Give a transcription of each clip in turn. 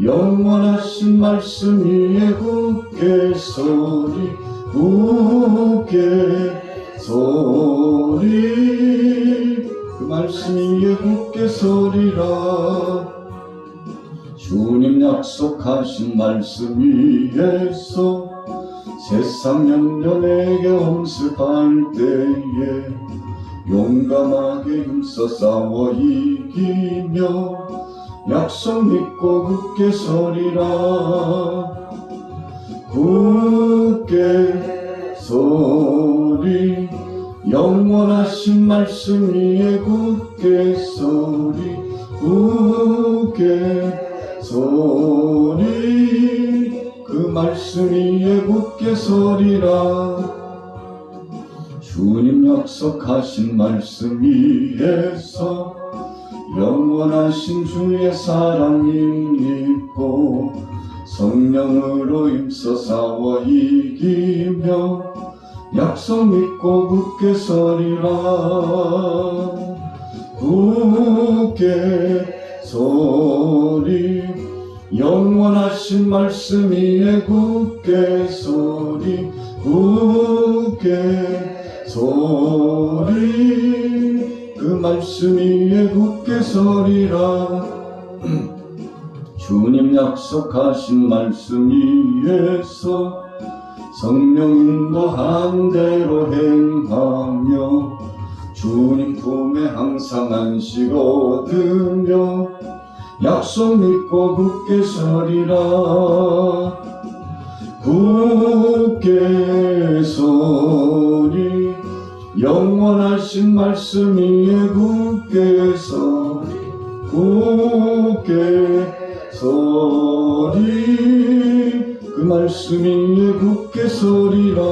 영원하신 말씀 위에 굳게 서리 굳게 서리 그 말씀 위에 굳게 서리라. 주님 약속하신 말씀 위에서 세상 연연에게 엄습할 때에 용감하게 힘써 싸워 이기며 약속 믿고 굳게 서리라. 굳게 서리 영원하신 말씀 위에 굳게 서리 굳게 서리 그 말씀 위에 굳게 서리라. 주님 약속하신 말씀 위에서 영원하신 주의 사랑이 있고 성령으로 힘써 싸워 이기며 약속 믿고 굳게 서리라. 굳게 서리 영원하신 말씀 위에 굳게 서리 굳게 서리 그 말씀 위에 굳게 서리라. 주님 약속하신 말씀 위에서 성령 인도한 대로 행하며 주님 품에 항상 안식 얻으며 약속 믿고 굳게 서리라. 굳게 서리 영원하신 말씀 위에 굳게 서리 굳게 서리 그 말씀 위에 굳게 서리라.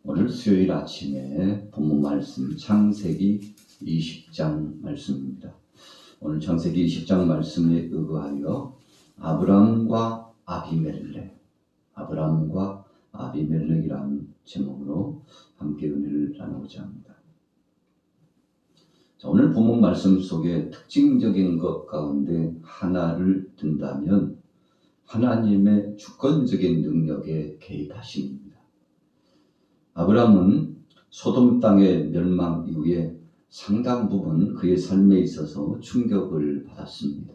오늘 수요일 아침에 본문 말씀 창세기 20장 말씀입니다. 오늘 창세기 20장 말씀에 의거하여 아브람과 아비멜렉이라는 제목으로 함께 은혜를 나누고자 합니다. 자, 오늘 본문 말씀 속에 특징적인 것 가운데 하나를 든다면 하나님의 주권적인 능력에 개입하심입니다. 아브람은 소돔 땅의 멸망 이후에 상당 부분 그의 삶에 있어서 충격을 받았습니다.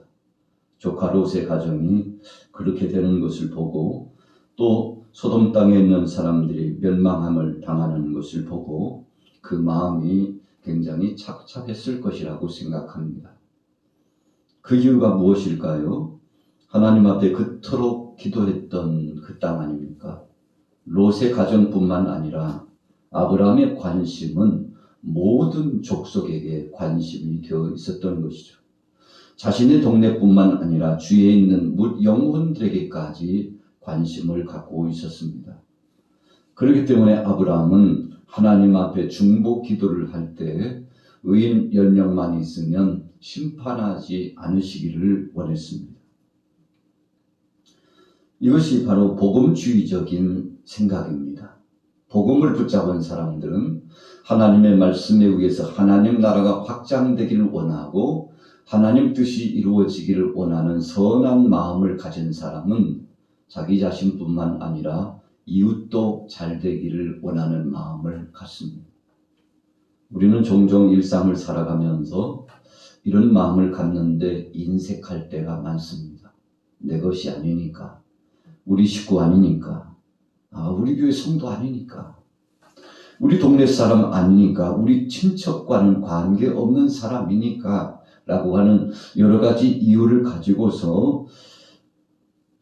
조카 롯의 가정이 그렇게 되는 것을 보고 또 소돔 땅에 있는 사람들이 멸망함을 당하는 것을 보고 그 마음이 굉장히 착잡했을 것이라고 생각합니다. 그 이유가 무엇일까요? 하나님 앞에 그토록 기도했던 그 땅 아닙니까? 롯의 가정뿐만 아니라 아브라함의 관심은 모든 족속에게 관심이 되어 있었던 것이죠. 자신의 동네뿐만 아니라 주위에 있는 영혼들에게까지 관심을 갖고 있었습니다. 그렇기 때문에 아브라함은 하나님 앞에 중보 기도를 할 때 의인 10명만 있으면 심판하지 않으시기를 원했습니다. 이것이 바로 복음주의적인 생각입니다. 복음을 붙잡은 사람들은 하나님의 말씀에 의해서 하나님 나라가 확장되기를 원하고 하나님 뜻이 이루어지기를 원하는 선한 마음을 가진 사람은 자기 자신뿐만 아니라 이웃도 잘 되기를 원하는 마음을 갖습니다. 우리는 종종 일상을 살아가면서 이런 마음을 갖는데 인색할 때가 많습니다. 내 것이 아니니까, 우리 식구 아니니까, 우리 교회 성도 아니니까, 우리 동네 사람 아니니까, 우리 친척과는 관계없는 사람이니까 라고 하는 여러 가지 이유를 가지고서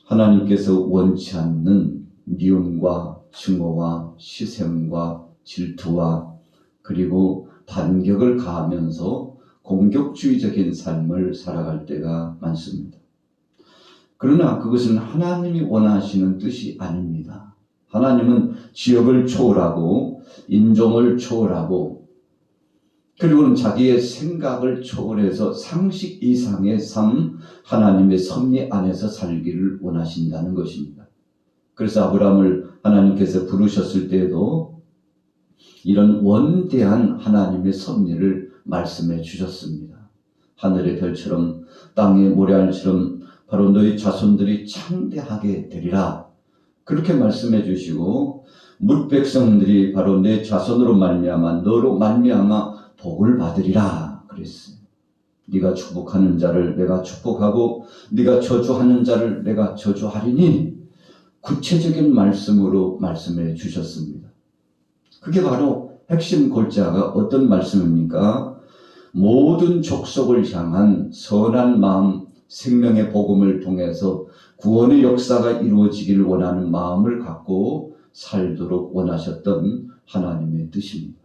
하나님께서 원치 않는 미움과 증오와 시샘과 질투와 그리고 반격을 가하면서 공격주의적인 삶을 살아갈 때가 많습니다. 그러나 그것은 하나님이 원하시는 뜻이 아닙니다. 하나님은 지역을 초월하고 인종을 초월하고 그리고는 자기의 생각을 초월해서 상식 이상의 삶, 하나님의 섭리 안에서 살기를 원하신다는 것입니다. 그래서 아브라함을 하나님께서 부르셨을 때에도 이런 원대한 하나님의 섭리를 말씀해 주셨습니다. 하늘의 별처럼 땅의 모래알처럼 바로 너희 자손들이 창대하게 되리라. 그렇게 말씀해 주시고 뭇 백성들이 바로 내 자손으로 말미암아 너로 말미암아 복을 받으리라 그랬어요. 네가 축복하는 자를 내가 축복하고 네가 저주하는 자를 내가 저주하리니 구체적인 말씀으로 말씀해 주셨습니다. 그게 바로 핵심 골자가 어떤 말씀입니까? 모든 족속을 향한 선한 마음, 생명의 복음을 통해서 구원의 역사가 이루어지기를 원하는 마음을 갖고 살도록 원하셨던 하나님의 뜻입니다.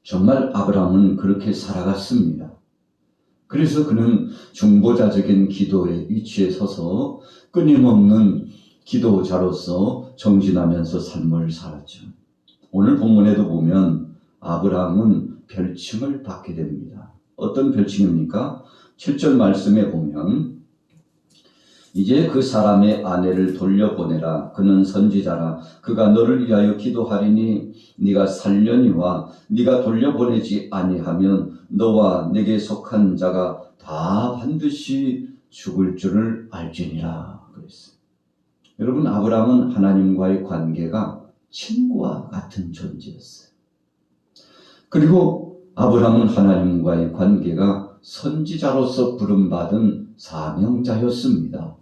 정말 아브라함은 그렇게 살아갔습니다. 그래서 그는 중보자적인 기도의 위치에 서서 끊임없는 기도자로서 정진하면서 삶을 살았죠. 오늘 본문에도 보면 아브라함은 별칭을 받게 됩니다. 어떤 별칭입니까? 7절 말씀에 보면 이제 그 사람의 아내를 돌려보내라. 그는 선지자라. 그가 너를 위하여 기도하리니 네가 살려니와 네가 돌려보내지 아니하면 너와 내게 속한 자가 다 반드시 죽을 줄을 알지니라 그랬어요. 여러분, 아브라함은 하나님과의 관계가 친구와 같은 존재였어요. 그리고 아브라함은 하나님과의 관계가 선지자로서 부름받은 사명자였습니다.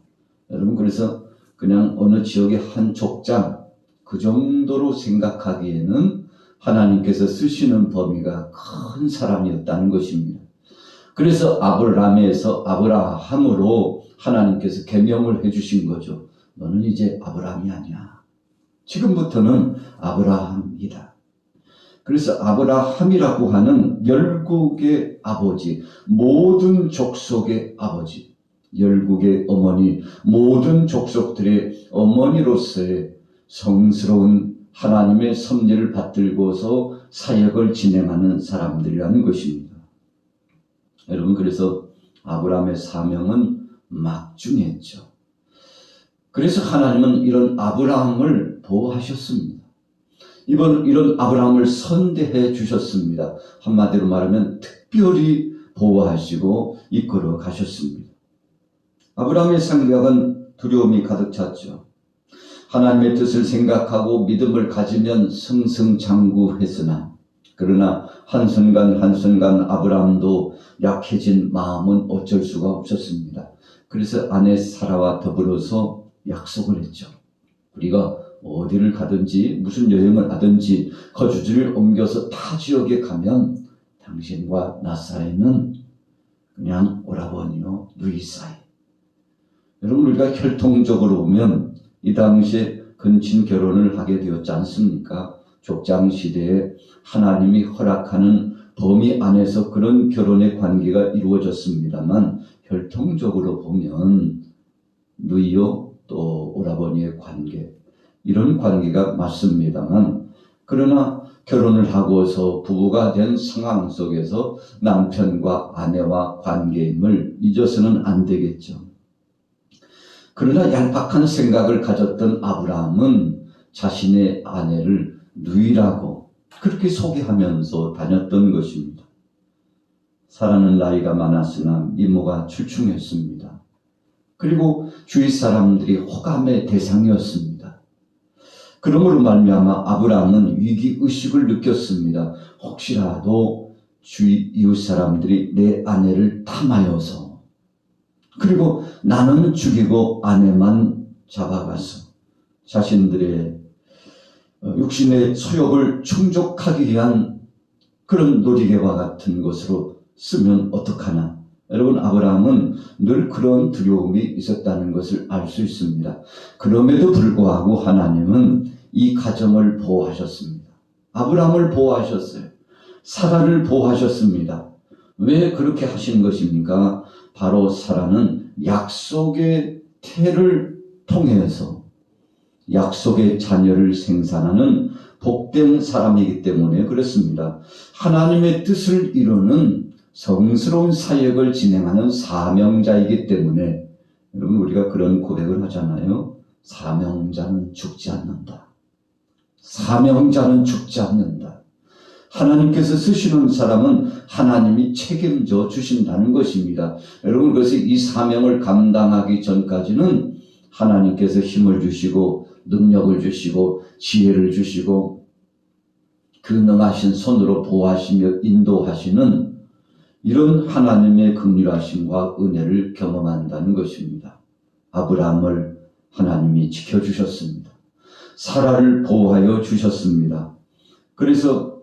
여러분, 그래서 그냥 어느 지역의 한 족장 그 정도로 생각하기에는 하나님께서 쓰시는 범위가 큰 사람이었다는 것입니다. 그래서 아브라함에서 아브라함으로 하나님께서 계명을 해주신 거죠. 너는 이제 아브라함이 아니야. 지금부터는 아브라함이다. 그래서 아브라함이라고 하는 열국의 아버지, 모든 족속의 아버지, 열국의 어머니, 모든 족속들의 어머니로서의 성스러운 하나님의 섭리를 받들고서 사역을 진행하는 사람들이라는 것입니다. 여러분, 그래서 아브라함의 사명은 막중했죠. 그래서 하나님은 이런 아브라함을 보호하셨습니다. 이런 아브라함을 선대해 주셨습니다. 한마디로 말하면 특별히 보호하시고 이끌어 가셨습니다. 아브라함의 생각은 두려움이 가득 찼죠. 하나님의 뜻을 생각하고 믿음을 가지면 승승장구했으나 그러나 한순간 한순간 아브라함도 약해진 마음은 어쩔 수가 없었습니다. 그래서 아내 사라와 더불어서 약속을 했죠. 우리가 어디를 가든지 무슨 여행을 하든지 거주지를 옮겨서 타 지역에 가면 당신과 나 사이는 그냥 오라버니요 누이 사이. 여러분, 우리가 혈통적으로 보면 이 당시에 근친 결혼을 하게 되었지 않습니까? 족장 시대에 하나님이 허락하는 범위 안에서 그런 결혼의 관계가 이루어졌습니다만 혈통적으로 보면 누이요 또 오라버니의 관계, 이런 관계가 맞습니다만 그러나 결혼을 하고서 부부가 된 상황 속에서 남편과 아내와 관계임을 잊어서는 안 되겠죠. 그러나 얄팍한 생각을 가졌던 아브라함은 자신의 아내를 누이라고 그렇게 소개하면서 다녔던 것입니다. 사라는 나이가 많았으나 미모가 출중했습니다. 그리고 주위 사람들이 호감의 대상이었습니다. 그러므로 말미암아 아브라함은 위기의식을 느꼈습니다. 혹시라도 주위 이웃 사람들이 내 아내를 탐하여서 그리고 나는 죽이고 아내만 잡아가서 자신들의 육신의 소욕을 충족하기 위한 그런 놀이개와 같은 것으로 쓰면 어떡하나. 여러분, 아브라함은 늘 그런 두려움이 있었다는 것을 알 수 있습니다. 그럼에도 불구하고 하나님은 이 가정을 보호하셨습니다. 아브라함을 보호하셨어요. 사라를 보호하셨습니다. 왜 그렇게 하신 것입니까? 바로 사라는 약속의 태를 통해서 약속의 자녀를 생산하는 복된 사람이기 때문에 그렇습니다. 하나님의 뜻을 이루는 성스러운 사역을 진행하는 사명자이기 때문에 여러분, 우리가 그런 고백을 하잖아요. 사명자는 죽지 않는다. 사명자는 죽지 않는다. 하나님께서 쓰시는 사람은 하나님이 책임져 주신다는 것입니다. 여러분, 그래서 이 사명을 감당하기 전까지는 하나님께서 힘을 주시고 능력을 주시고 지혜를 주시고 그 능하신 손으로 보호하시며 인도하시는 이런 하나님의 긍휼하심과 은혜를 경험한다는 것입니다. 아브라함을 하나님이 지켜주셨습니다. 사라를 보호하여 주셨습니다. 그래서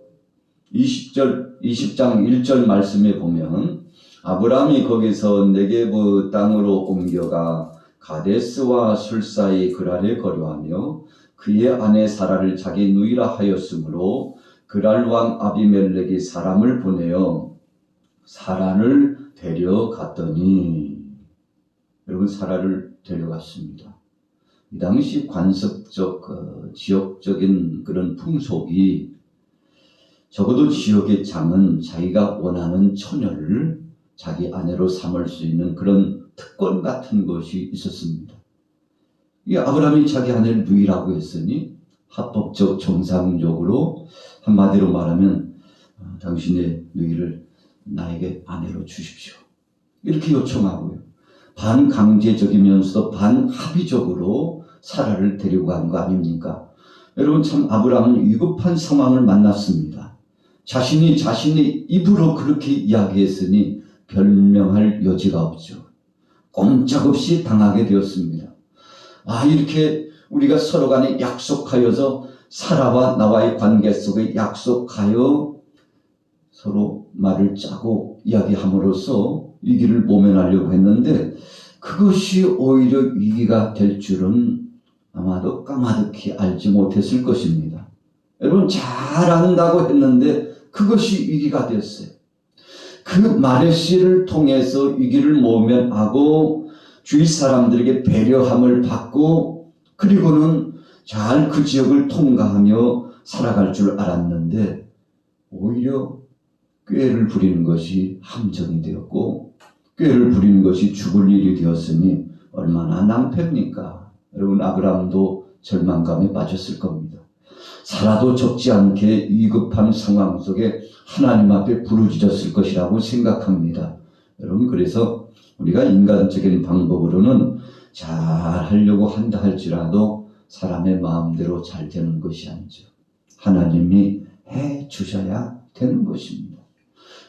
20장 1절 말씀에 보면 아브라함이 거기서 네게브 땅으로 옮겨가 가데스와 술 사이 그랄에 거류하며 그의 아내 사라를 자기 누이라 하였으므로 그랄 왕 아비멜렉이 사람을 보내어 사라를 데려갔더니, 여러분, 사라를 데려갔습니다. 이 당시 관습적 지역적인 그런 풍속이 적어도 지역의 장은 자기가 원하는 처녀를 자기 아내로 삼을 수 있는 그런 특권 같은 것이 있었습니다. 이 아브라함이 자기 아내를 누이라고 했으니 합법적 정상적으로 한마디로 말하면 당신의 누이를 나에게 아내로 주십시오. 이렇게 요청하고요. 반강제적이면서도 반합의적으로 사라를 데리고 간 거 아닙니까? 여러분, 참 아브라함은 위급한 상황을 만났습니다. 자신이 입으로 그렇게 이야기했으니 변명할 여지가 없죠. 꼼짝없이 당하게 되었습니다. 이렇게 우리가 서로 간에 약속하여서 사라와 나와의 관계 속에 약속하여 서로 말을 짜고 이야기함으로써 위기를 모면하려고 했는데 그것이 오히려 위기가 될 줄은 아마도 까마득히 알지 못했을 것입니다. 여러분, 잘 안다고 했는데 그것이 위기가 되었어요. 그 말의 씨를 통해서 위기를 모면하고 주위 사람들에게 배려함을 받고 그리고는 잘 그 지역을 통과하며 살아갈 줄 알았는데 오히려 꾀를 부리는 것이 함정이 되었고 꾀를 부리는 것이 죽을 일이 되었으니 얼마나 낭패입니까? 여러분, 아브라함도 절망감에 빠졌을 겁니다. 사라도 적지 않게 위급한 상황 속에 하나님 앞에 부르짖었을 것이라고 생각합니다. 여러분, 그래서 우리가 인간적인 방법으로는 잘 하려고 한다 할지라도 사람의 마음대로 잘 되는 것이 아니죠. 하나님이 해 주셔야 되는 것입니다.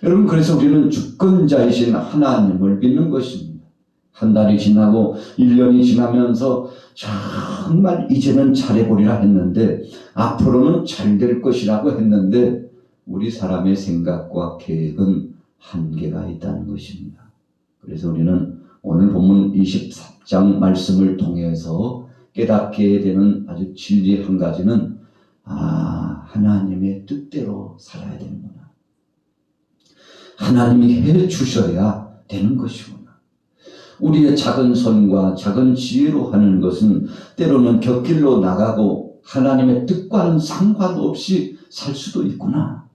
여러분, 그래서 우리는 주권자이신 하나님을 믿는 것입니다. 한 달이 지나고 1년이 지나면서 정말 이제는 잘해보리라 했는데 앞으로는 잘 될 것이라고 했는데 우리 사람의 생각과 계획은 한계가 있다는 것입니다. 그래서 우리는 오늘 본문 24장 말씀을 통해서 깨닫게 되는 아주 진리 한 가지는 하나님의 뜻대로 살아야 되는구나. 하나님이 해 주셔야 되는 것이구나. 우리의 작은 손과 작은 지혜로 하는 것은 때로는 곁길로 나가고 하나님의 뜻과는 상관없이 살 수도 있구나.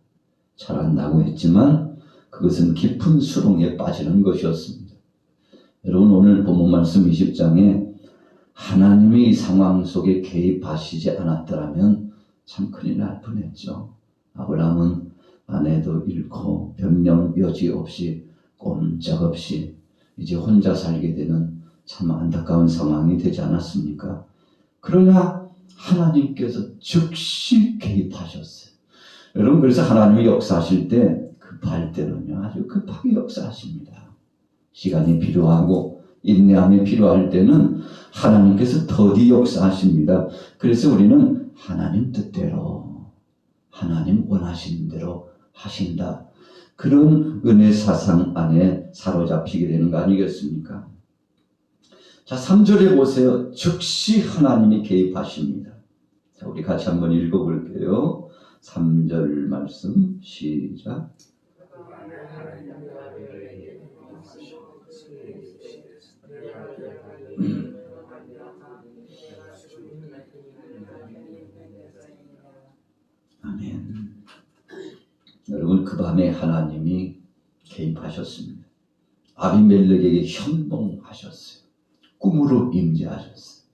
잘한다고 했지만 그것은 깊은 수렁에 빠지는 것이었습니다. 여러분, 오늘 본문 말씀 20장에 하나님이 이 상황 속에 개입하시지 않았더라면 참 큰일 날 뻔했죠. 아브라함은 아내도 잃고 변명 여지 없이 꼼짝없이 이제 혼자 살게 되는 참 안타까운 상황이 되지 않았습니까? 그러나 하나님께서 즉시 개입하셨어요. 여러분, 그래서 하나님이 역사하실 때 급할 때는요 아주 급하게 역사하십니다. 시간이 필요하고 인내함이 필요할 때는 하나님께서 더디 역사하십니다. 그래서 우리는 하나님 뜻대로 하나님 원하시는 대로 하신다. 그런 은혜 사상 안에 사로잡히게 되는 거 아니겠습니까? 자, 3절에 보세요. 즉시 하나님이 개입하십니다. 자, 우리 같이 한번 읽어볼게요. 3절 말씀 시작. 아멘. 여러분, 그 밤에 하나님이 개입하셨습니다. 아비멜렉에게 현봉하셨어요. 꿈으로 임재하셨어요.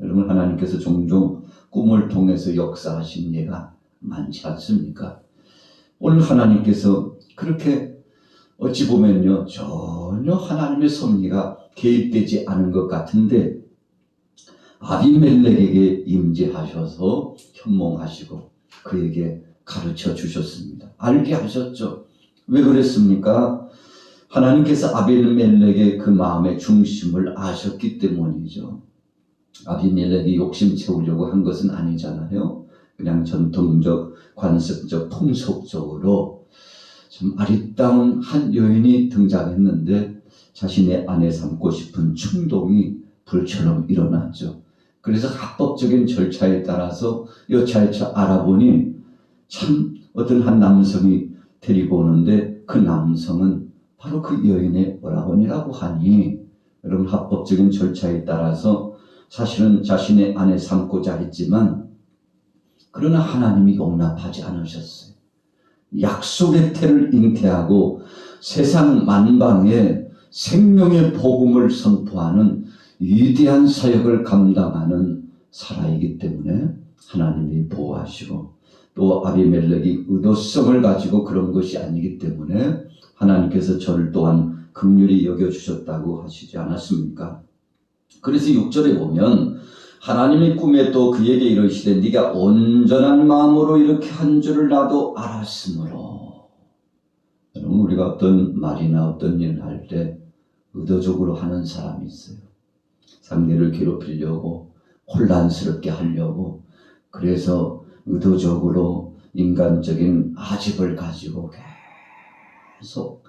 여러분, 하나님께서 종종 꿈을 통해서 역사하신 예가 많지 않습니까? 오늘 하나님께서 그렇게 어찌 보면요, 전혀 하나님의 섭리가 개입되지 않은 것 같은데 아비멜렉에게 임재하셔서 현몽하시고 그에게 가르쳐 주셨습니다. 알게 하셨죠. 왜 그랬습니까? 하나님께서 아비멜렉의 그 마음의 중심을 아셨기 때문이죠. 아비멜렉이 욕심 채우려고 한 것은 아니잖아요. 그냥 전통적, 관습적, 풍속적으로 좀 아리따운 한 여인이 등장했는데 자신의 아내 삼고 싶은 충동이 불처럼 일어났죠. 그래서 합법적인 절차에 따라서 여차여차 알아보니 참 어떤 한 남성이 데리고 오는데 그 남성은 바로 그 여인의 오라버니라고 하니 여러분 합법적인 절차에 따라서 사실은 자신의 아내 삼고자 했지만 그러나 하나님이 용납하지 않으셨어요. 약속의 태를 잉태하고 세상 만방에 생명의 복음을 선포하는 위대한 사역을 감당하는 사라이기 때문에 하나님이 보호하시고 또 아비멜렉이 의도성을 가지고 그런 것이 아니기 때문에 하나님께서 저를 또한 긍휼히 여겨주셨다고 하시지 않았습니까? 그래서 6절에 보면 하나님의 꿈에 또 그에게 이르시되 네가 온전한 마음으로 이렇게 한 줄을 나도 알았으므로. 여러분 우리가 어떤 말이나 어떤 일을 할 때 의도적으로 하는 사람이 있어요. 상대를 괴롭히려고 혼란스럽게 하려고 그래서 의도적으로 인간적인 아집을 가지고 계속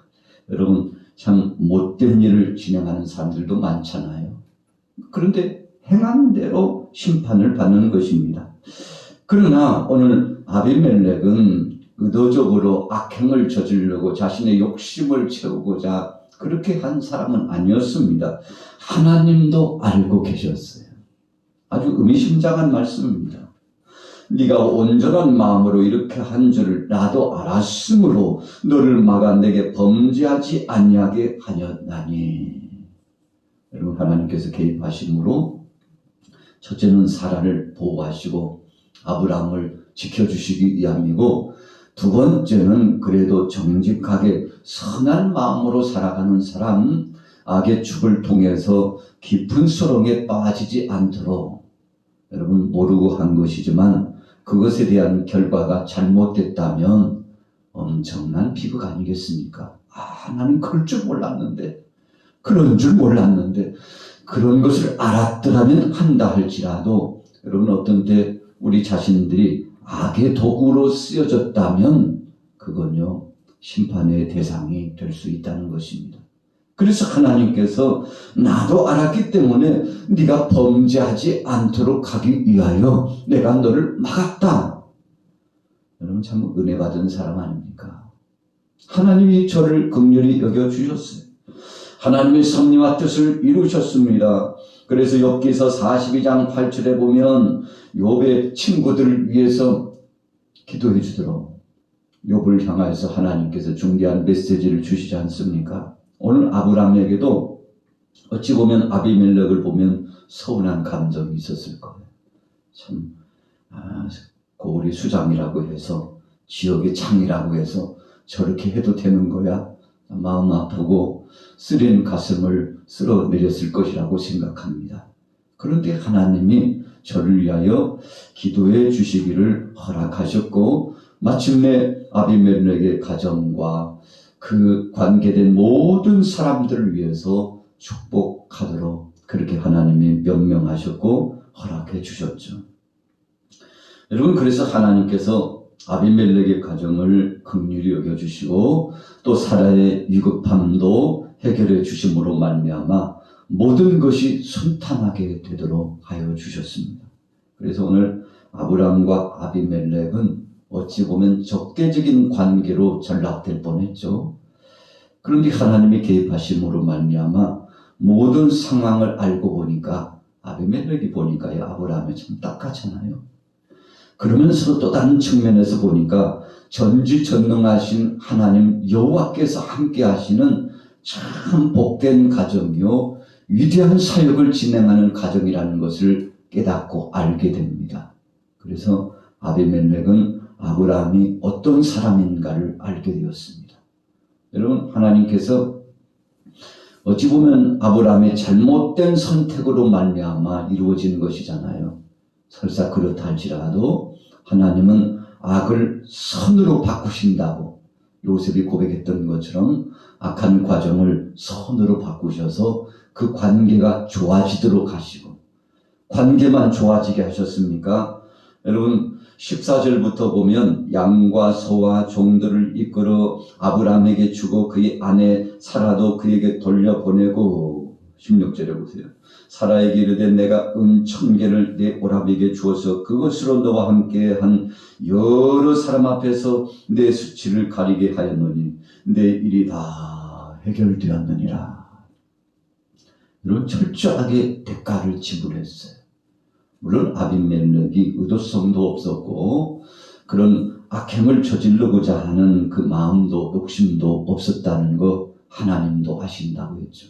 여러분 참 못된 일을 진행하는 사람들도 많잖아요. 그런데 행한 대로 심판을 받는 것입니다. 그러나 오늘 아비멜렉은 의도적으로 악행을 저지르려고 자신의 욕심을 채우고자 그렇게 한 사람은 아니었습니다. 하나님도 알고 계셨어요. 아주 의미심장한 말씀입니다. 네가 온전한 마음으로 이렇게 한 줄을 나도 알았으므로 너를 막아 내게 범죄하지 아니하게 하였나니. 여러분 하나님께서 개입하심으로 첫째는 사라를 보호하시고 아브라함을 지켜주시기 위함이고 두 번째는 그래도 정직하게 선한 마음으로 살아가는 사람 악의 축을 통해서 깊은 소롱에 빠지지 않도록 여러분 모르고 한 것이지만 그것에 대한 결과가 잘못됐다면 엄청난 비극 아니겠습니까? 나는 그럴 줄 몰랐는데 그런 줄 몰랐는데 그런 것을 알았더라면 한다 할지라도 여러분 어떤 때 우리 자신들이 악의 도구로 쓰여졌다면 그건요 심판의 대상이 될 수 있다는 것입니다. 그래서 하나님께서 나도 알았기 때문에 네가 범죄하지 않도록 하기 위하여 내가 너를 막았다. 여러분 참 은혜 받은 사람 아닙니까? 하나님이 저를 긍휼히 여겨주셨어요. 하나님의 섭리와 뜻을 이루셨습니다. 그래서 욥기서 42장 8절에 보면 욥의 친구들을 위해서 기도해 주도록 욥을 향해서 하나님께서 중대한 메시지를 주시지 않습니까? 오늘 아브라함에게도 어찌 보면 아비멜렉을 보면 서운한 감정이 있었을 거예요. 참 고울이 수장이라고 해서 지역의 창이라고 해서 저렇게 해도 되는 거야? 마음 아프고 쓰린 가슴을 쓸어내렸을 것이라고 생각합니다. 그런데 하나님이 저를 위하여 기도해 주시기를 허락하셨고 마침내 아비멜렉의 가정과 그 관계된 모든 사람들을 위해서 축복하도록 그렇게 하나님이 명령하셨고 허락해 주셨죠. 여러분 그래서 하나님께서 아비멜렉의 가정을 긍휼히 여겨주시고 또 사라의 위급함도 해결해 주심으로 말미암아 모든 것이 순탄하게 되도록 하여 주셨습니다. 그래서 오늘 아브람과 아비멜렉은 어찌 보면 적대적인 관계로 전락될 뻔했죠. 그런데 하나님이 개입하심으로 말미암아 모든 상황을 알고 보니까 아비멜렉이 보니까 아브라함이 참 딱하잖아요. 그러면서 또 다른 측면에서 보니까 전지전능하신 하나님 여호와께서 함께 하시는 참 복된 가정이요 위대한 사역을 진행하는 가정이라는 것을 깨닫고 알게 됩니다. 그래서 아비멜렉은 아브라함이 어떤 사람인가를 알게 되었습니다. 여러분, 하나님께서 어찌 보면 아브라함의 잘못된 선택으로 말미암아 이루어진 것이잖아요. 설사 그렇다 할지라도 하나님은 악을 선으로 바꾸신다고 요셉이 고백했던 것처럼 악한 과정을 선으로 바꾸셔서 그 관계가 좋아지도록 하시고, 관계만 좋아지게 하셨습니까? 여러분, 14절부터 보면 양과 소와 종들을 이끌어 아브라함에게 주고 그의 아내 사라도 그에게 돌려보내고, 16절에 보세요. 사라에게 이르되 내가 은 1000개를 내 오라비에게 주어서 그것으로 너와 함께 한 여러 사람 앞에서 내 수치를 가리게 하였노니 내 일이 다 해결되었느니라. 이런 철저하게 대가를 지불했어요. 물론 아비멜렉이 의도성도 없었고 그런 악행을 저지르고자 하는 그 마음도 욕심도 없었다는 거 하나님도 아신다고 했죠.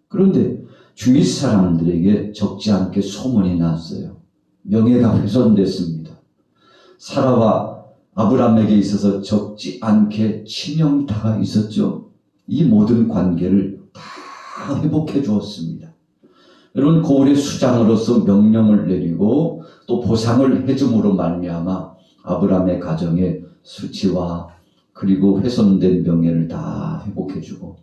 그런데 주위 사람들에게 적지 않게 소문이 났어요. 명예가 훼손됐습니다. 사라와 아브라함에게 있어서 적지 않게 치명타가 있었죠. 이 모든 관계를 다 회복해 주었습니다. 여러분, 고을의 수장으로서 명령을 내리고 또 보상을 해줌으로 말미암아 아브라함의 가정의 수치와 그리고 훼손된 명예를 다 회복해 주고,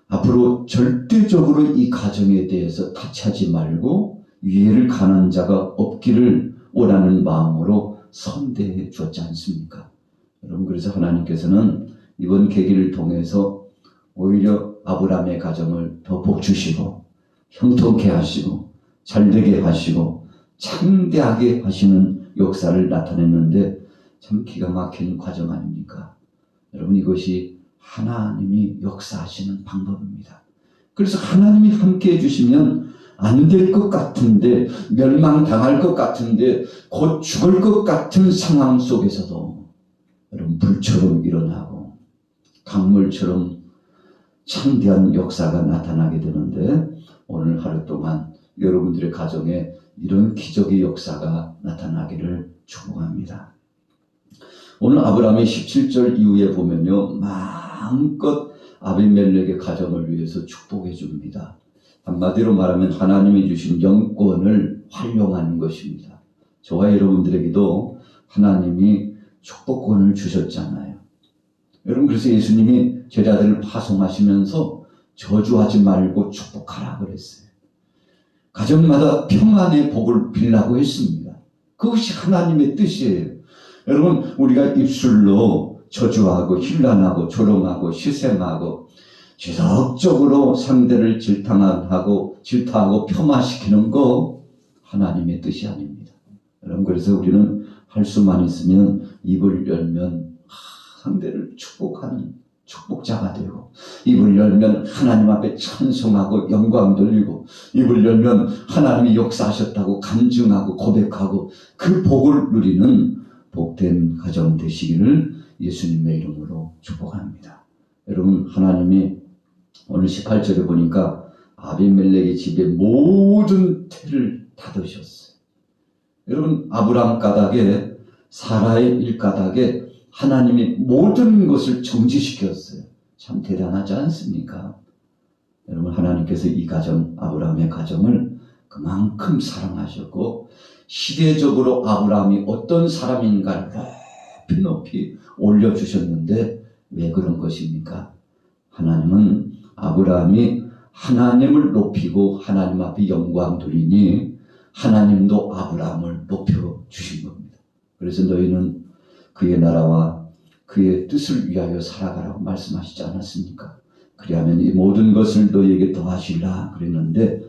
앞으로 절대적으로 이 가정에 대해서 타치하지 말고 위해를 가는 자가 없기를 원하는 마음으로 선대해 주었지 않습니까? 여러분, 그래서 하나님께서는 이번 계기를 통해서 오히려 아브라함의 가정을 더 복주시고 형통케 하시고 잘되게 하시고 창대하게 하시는 역사를 나타냈는데 참 기가 막힌 과정 아닙니까? 여러분, 이것이 하나님이 역사하시는 방법입니다. 그래서 하나님이 함께 해주시면 안 될 것 같은데, 멸망당할 것 같은데, 곧 죽을 것 같은 상황 속에서도 여러분 불처럼 일어나고 강물처럼 창대한 역사가 나타나게 되는데, 오늘 하루 동안 여러분들의 가정에 이런 기적의 역사가 나타나기를 축복합니다. 오늘 아브라함이 17절 이후에 보면요, 마음껏 아비멜렉의 가정을 위해서 축복해 줍니다. 한마디로 말하면 하나님이 주신 영권을 활용하는 것입니다. 저와 여러분들에게도 하나님이 축복권을 주셨잖아요. 여러분, 그래서 예수님이 제자들을 파송하시면서 저주하지 말고 축복하라 그랬어요. 가정마다 평안의 복을 빌라고 했습니다. 그것이 하나님의 뜻이에요. 여러분, 우리가 입술로 저주하고 힐난하고 조롱하고 시샘하고 지속적으로 상대를 질타하고 폄하시키는 거 하나님의 뜻이 아닙니다. 여러분, 그래서 우리는 할 수만 있으면 입을 열면 상대를 축복하는 축복자가 되고, 입을 열면 하나님 앞에 찬송하고 영광 돌리고, 입을 열면 하나님이 역사하셨다고 간증하고 고백하고 그 복을 누리는 복된 가정 되시기를 예수님의 이름으로 축복합니다. 여러분, 하나님이 오늘 18절에 보니까 아비멜렉의 집에 모든 태를 닫으셨어요. 여러분, 아브라함 가닥에 사라의 일가닥에 하나님이 모든 것을 정지시켰어요. 참 대단하지 않습니까? 여러분, 하나님께서 이 가정, 아브라함의 가정을 그만큼 사랑하셨고 시대적으로 아브라함이 어떤 사람인가를 높이 올려주셨는데 왜 그런 것입니까? 하나님은 아브라함이 하나님을 높이고 하나님 앞에 영광 돌리니 하나님도 아브라함을 높여주신 겁니다. 그래서 너희는 그의 나라와 그의 뜻을 위하여 살아가라고 말씀하시지 않았습니까? 그리하면 이 모든 것을 너희에게 더하시라 그랬는데,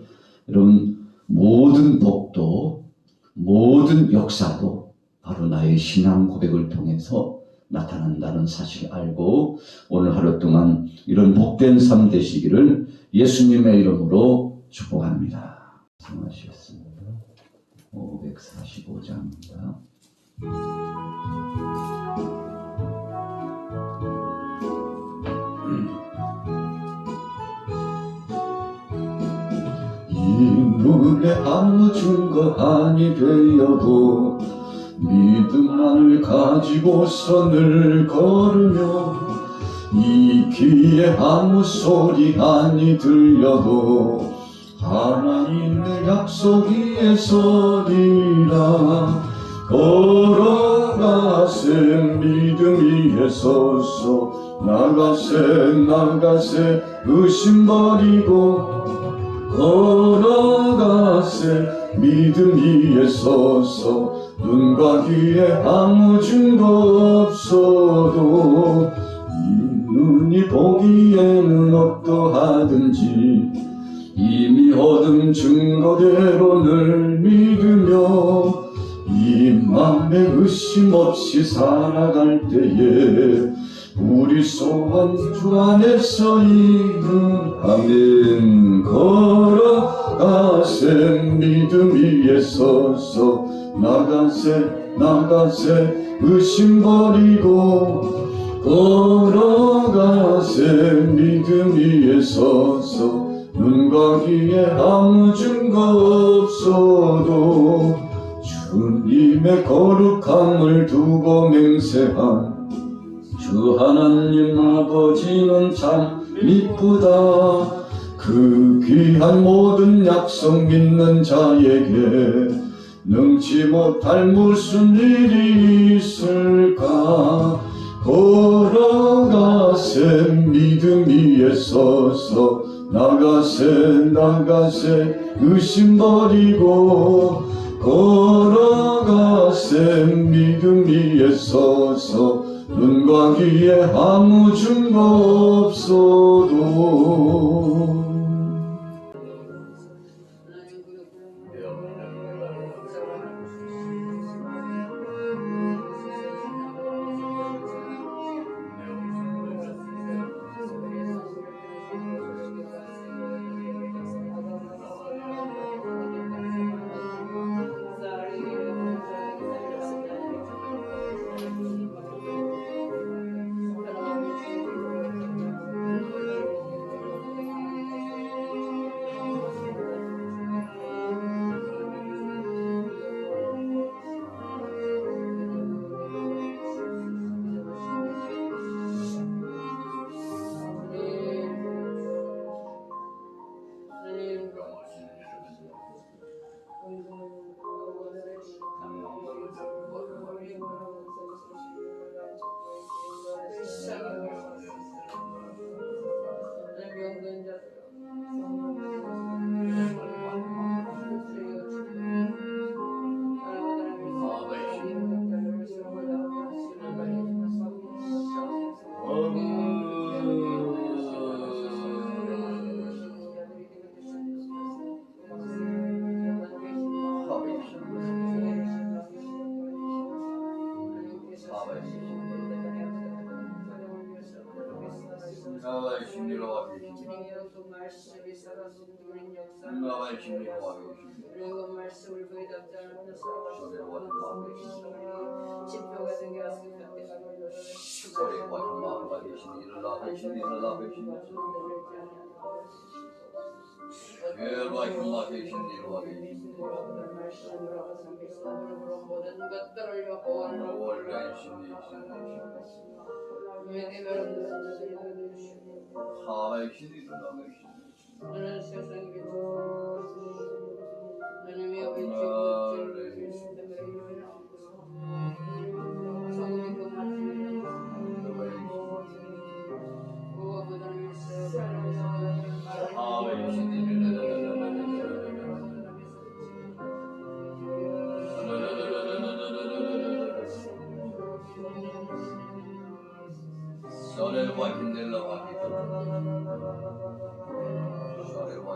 여러분, 모든 복도 모든 역사도 바로 나의 신앙 고백을 통해서 나타난다는 사실을 알고 오늘 하루 동안 이런 복된 삶 되시기를 예수님의 이름으로 축복합니다. 성하시겠습니다. 545장입니다. 이 눈에 아무 증거 아니 되어도 믿음만을 가지고서 늘 걸으며 이 귀에 아무 소리 아니 들려도 하나님의 약속 위에 서리라. 걸어가세 믿음 위에 서서 나가세 의심 버리고 걸어가세 믿음 위에 서서 눈과 귀에 아무 증거 없어도 이 눈이 보기에는 어떠하든지 이미 얻은 증거대로 늘 믿으며 이 맘에 의심 없이 살아갈 때에 우리 소원 주 안에서 이룬 아멘. 걸어가세 믿음 위에 서서 나가세 의심 버리고 걸어가세 믿음 위에 서서 눈과 귀에 아무 증거 없어도 주님의 거룩함을 두고 맹세한 주 하나님 아버지는 참 미쁘다. 그 귀한 모든 약속 믿는 자에게 능치 못할 무슨 일이 있을까. 걸어가세 믿음 위에 서서 나가세 의심 버리고 걸어가세 믿음 위에 서서 눈과 귀에 아무 증거 없어도 그리고 말씀을 부여잡지 않으면 살아가시고 지표가 생겨왔으니까 내가 너를 소리와 마음과 대신 일어나 대신 일어나 대신 죄와 흉마 대신 일어나 대신 모든 것들을 여호와로 원래 신이신 하나의 신이 일어나 대신 너는 세상에 하나님의 어린 소금이 그 맛을 하나의 신이 소리와 힘들러와 소리와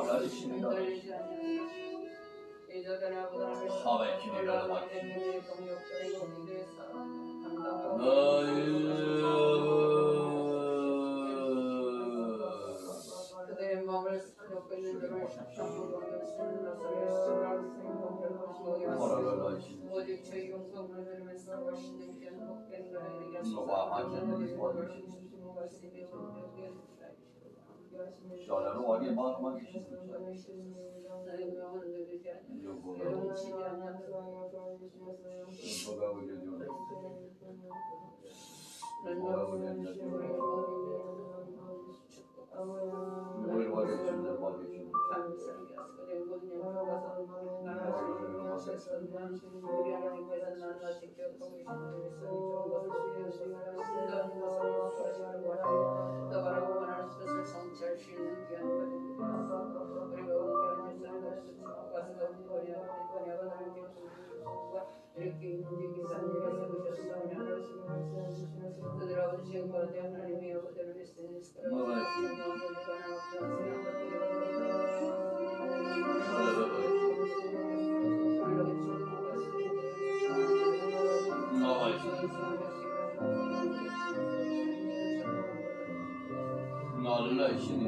나리십니다. 사회 기대를 그들의 마음을 사로잡고 있는 자를 샵샵하고 쓰는 나사를 수라를 쓰고 별로 오직 저희 용성을 들으면서 멋있는 귀한 복된 거를 샤라로 와게 마음만 주십니다. 나의 명은 누구지 않냐 영치지 않냐 뭐가 우려져? 뭘 와겠습니다. 와겠습니다. 우리 하나님께서 나나 지켜보고 또 바라고 원하는 뜻을 성취할 수 있는 귀한 것입니다. 우리가 원하는 뜻을 가서 번역을 하는 게 이렇게 움직이사 세우셨으며 그들 아버지 가운데 하나님의 아버지를 믿으니 나를 날씨는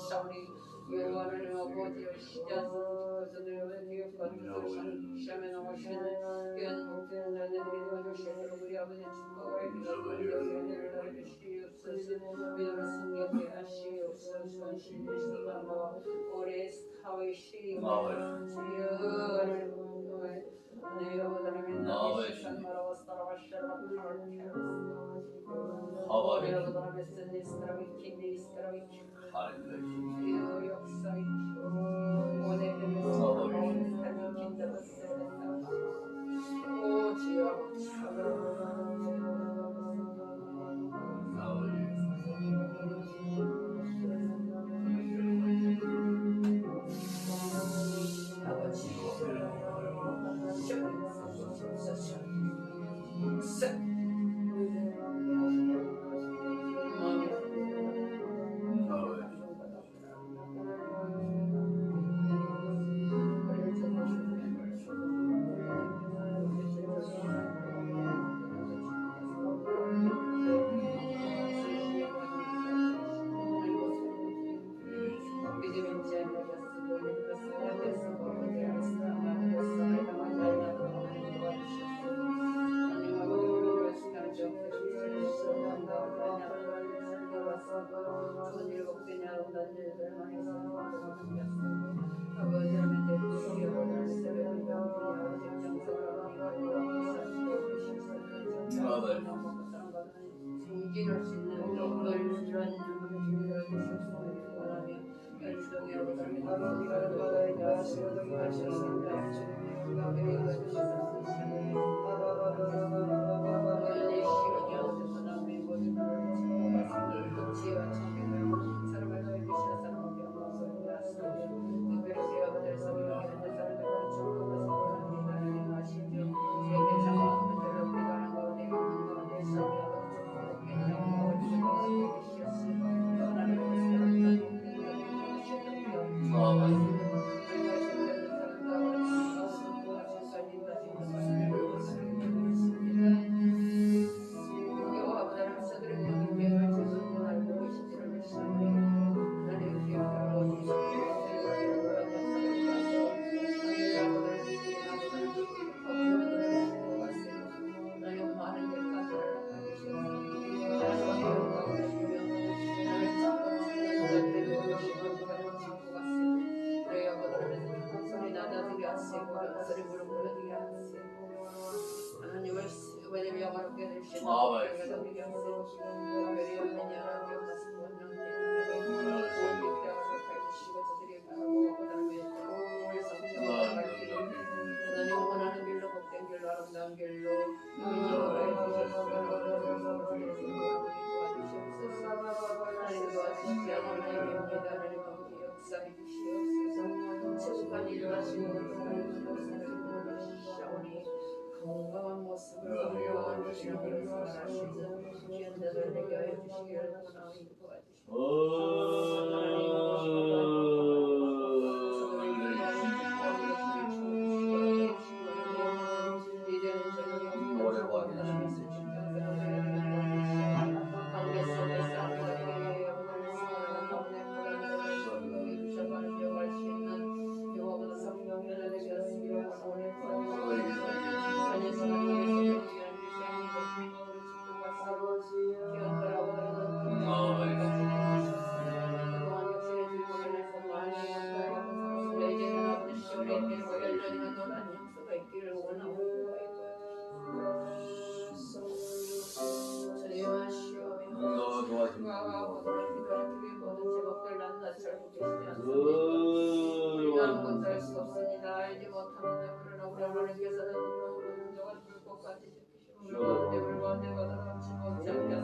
사울이 여호와를 아버지여 시자서 그들의 기업과 뜻을 시험에 나오시는 귀한 목표는 나를 도와주시도록 우리 아버지 축복을 기도를 주시옵소서. 믿음을 승리하게 하시옵소서. 신리스가마 오래 사회 시리마 주여를 내 여호와를 나의 산마라와 사라와샤라 아버지 승진할 수 있는 널널한 준비를 주시옵소서. 원하며 열정의 아버지를 지혜와 청명을 사람을 넓히시는 사람에게 영광을 특별히 아버지를 섬기는 사람을 축복하시고 하나님 아시죠. 세계 상황 문제를 피가는 가운데 있는 가운데 섬기 아버지 축복하겠냐고 주시옵소서. 하나님의 사랑과 복된 주시옵소서. 하나님을 영화롭게 되시는 하나님 원하는 길로 복된 길로 아름다운 길로 하나님 도와주시기 하나님입니다. 하나님 함께 역사해 주시옵소서. 체육관 일어나시는 샤오니 건강한 모습을 보여주시는 것을 원하시고 귀한 자들 되게 하여 주시기를 원하오니 하나님께서는 모든 동안 불꽃같이 지키시옵소서. 내 물과 내 바다 같이 먹지 않게